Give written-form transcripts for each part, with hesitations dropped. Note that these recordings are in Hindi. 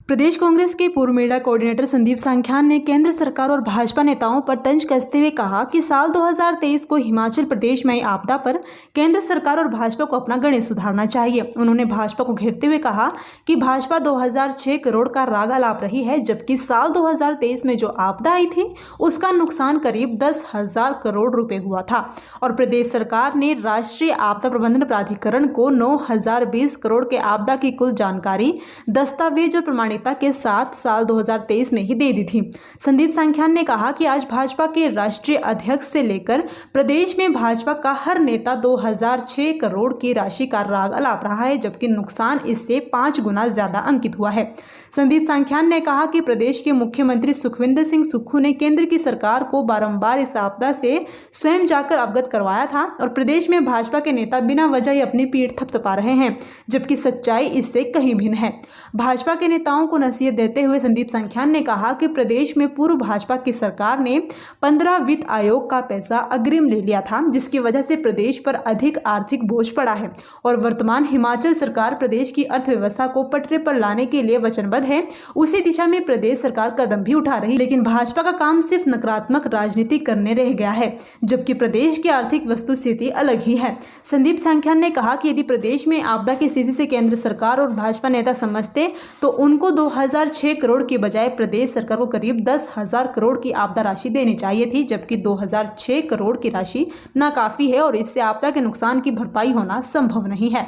प्रदेश कांग्रेस के पूर्व मीडिया कोऑर्डिनेटर संदीप सांख्यान ने केंद्र सरकार और भाजपा नेताओं पर तंज कसते हुए कहा कि साल 2023 को हिमाचल प्रदेश में आई आपदा पर केंद्र सरकार और भाजपा को अपना गणित सुधारना चाहिए। उन्होंने भाजपा को घेरते हुए कहा कि भाजपा 2006 करोड़ का राग अलाप रही है, जबकि साल 2023 में जो आपदा आई थी उसका नुकसान करीब 10,000 करोड़ रुपए हुआ था और प्रदेश सरकार ने राष्ट्रीय आपदा प्रबंधन प्राधिकरण को 9,020 करोड़ के आपदा की कुल जानकारी दस्तावेज और प्रमाणिकता के साथ साल 2023 में ही दे दी थी। संदीप सांख्यान ने कहा कि आज भाजपा के राष्ट्रीय अध्यक्ष से लेकर प्रदेश में भाजपा का हर नेता 2006 करोड़ की राशि का राग अलाप रहा है, जबकि नुकसान इससे 5 गुना ज्यादा अंकित हुआ है। संदीप सांख्यान ने कहा कि प्रदेश के मुख्यमंत्री सुखविंदर सिंह सुक्खू ने केंद्र की सरकार को बारंबार इस आपदा से स्वयं जाकर अवगत करवाया था और प्रदेश में भाजपा के नेता बिना वजह ही अपनी पीठ थपथपा रहे हैं, जबकि सच्चाई इससे कहीं भिन्न है। भाजपा के नेताओं को नसीहत देते हुए संदीप सांख्यान ने कहा कि प्रदेश में पूर्व भाजपा की सरकार ने 15 वित्त आयोग का पैसा अग्रिम ले लिया था, जिसकी वजह से प्रदेश पर अधिक आर्थिक बोझ पड़ा है और वर्तमान हिमाचल सरकार प्रदेश की अर्थव्यवस्था को पटरी पर लाने के लिए वचनबद्ध है। उसी दिशा में प्रदेश सरकार कदम भी उठा रही, लेकिन भाजपा का काम सिर्फ नकारात्मक राजनीति करने रह गया है, जबकि प्रदेश की आर्थिक वस्तुस्थिति अलग ही है। संदीप सांख्यान ने कहा कि यदि प्रदेश में आपदा की स्थिति से केंद्र सरकार और भाजपा नेता समझते तो उनको 2006 करोड़ की बजाय प्रदेश सरकार को करीब 10,000 करोड़ की आपदा राशि देनी चाहिए थी, जबकि 2006 करोड़ की राशि नाकाफी है और इससे आपदा के नुकसान की भरपाई होना संभव नहीं है।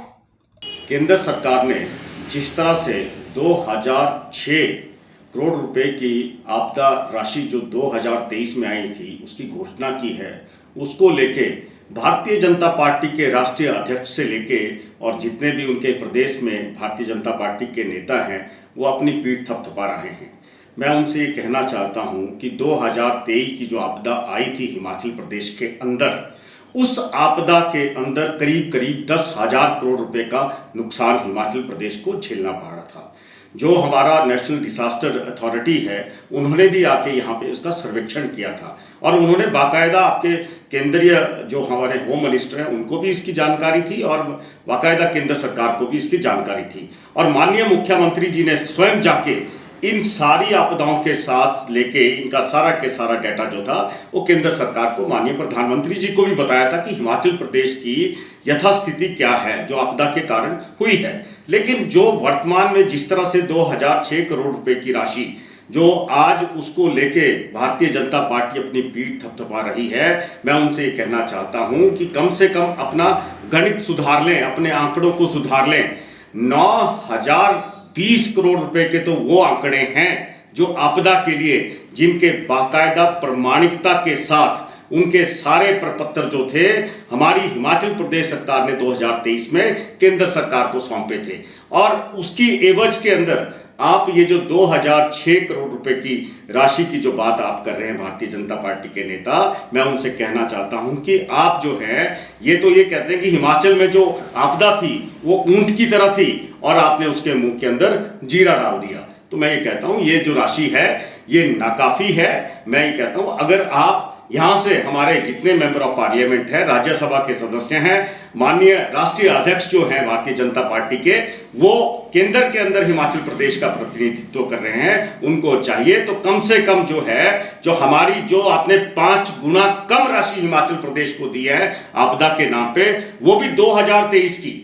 केंद्र सरकार ने जिस तरह से 2006 करोड़ रुपए की आपदा राशि जो 2023 में आई थी उसकी घोषणा की है, उसको लेके भारतीय जनता पार्टी के राष्ट्रीय अध्यक्ष से लेके और जितने भी उनके प्रदेश में भारतीय जनता पार्टी के नेता हैं वो अपनी पीठ थपथपा रहे हैं। मैं उनसे ये कहना चाहता हूँ कि 2023 की जो आपदा आई थी हिमाचल प्रदेश के अंदर, उस आपदा के अंदर करीब 10,000 करोड़ रुपए का नुकसान हिमाचल प्रदेश को झेलना पड़ रहा था। जो हमारा नेशनल डिसास्टर अथॉरिटी है उन्होंने भी आके यहाँ पे इसका सर्वेक्षण किया था और उन्होंने बाकायदा आपके केंद्रीय जो हमारे होम मिनिस्टर हैं उनको भी इसकी जानकारी थी और बाकायदा केंद्र सरकार को भी इसकी जानकारी थी और माननीय मुख्यमंत्री जी ने स्वयं जाके इन सारी आपदाओं के साथ लेके इनका सारा के सारा डेटा जो था वो केंद्र सरकार को माननीय प्रधानमंत्री जी को भी बताया था कि हिमाचल प्रदेश की यथास्थिति क्या है जो आपदा के कारण हुई है। लेकिन जो वर्तमान में जिस तरह से 2006 करोड़ रुपए की राशि जो आज उसको लेके भारतीय जनता पार्टी अपनी पीठ थपथपा रही है, मैं उनसे ये कहना चाहता हूं कि कम से कम अपना गणित सुधार लें, अपने आंकड़ों को सुधार लें। 9,020 करोड़ रुपए के तो वो आंकड़े हैं जो आपदा के लिए जिनके बाकायदा प्रमाणिकता के साथ उनके सारे प्रपत्र जो थे हमारी हिमाचल प्रदेश सरकार ने 2023 में केंद्र सरकार को सौंपे थे और उसकी एवज के अंदर आप ये जो 2006 करोड़ रुपए की राशि की जो बात आप कर रहे हैं भारतीय जनता पार्टी के नेता, मैं उनसे कहना चाहता हूं कि आप जो है ये तो ये कहते हैं कि हिमाचल में जो आपदा थी वो ऊंट की तरह थी और आपने उसके मुंह के अंदर जीरा डाल दिया। तो मैं ये कहता हूं ये जो राशि है ये नाकाफी है। मैं ये कहता हूं अगर आप यहाँ से हमारे जितने मेंबर ऑफ पार्लियामेंट है, राज्यसभा के सदस्य हैं, माननीय राष्ट्रीय अध्यक्ष जो हैं भारतीय जनता पार्टी के, वो केंद्र के अंदर हिमाचल प्रदेश का प्रतिनिधित्व कर रहे हैं, उनको चाहिए तो कम से कम जो है जो हमारी जो आपने 5 गुना कम राशि हिमाचल प्रदेश को दी है आपदा के नाम पे, वो भी 2023 की,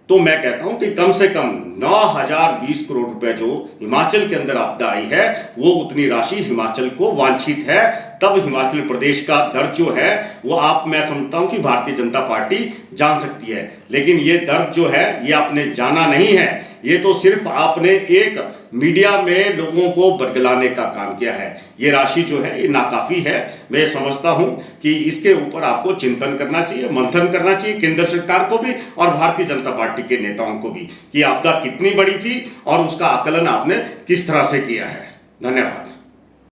तो मैं कहता हूं कि कम से कम 9,020 करोड़ रुपए जो हिमाचल के अंदर आपदा आई है वो उतनी राशि हिमाचल को वांछित है। तब हिमाचल प्रदेश का दर्द जो है वो मैं समझता हूं कि भारतीय जनता पार्टी जान सकती है, लेकिन ये दर्द जो है ये आपने जाना नहीं है, ये तो सिर्फ आपने एक मीडिया में लोगों को बरगलाने का काम किया है। ये राशि जो है ये नाकाफी है। मैं समझता हूं कि इसके ऊपर आपको चिंतन करना चाहिए, मंथन करना चाहिए केंद्र सरकार को भी और भारतीय जनता पार्टी के नेताओं को भी कि आपदा कितनी बड़ी थी और उसका आकलन आपने किस तरह से किया है। धन्यवाद।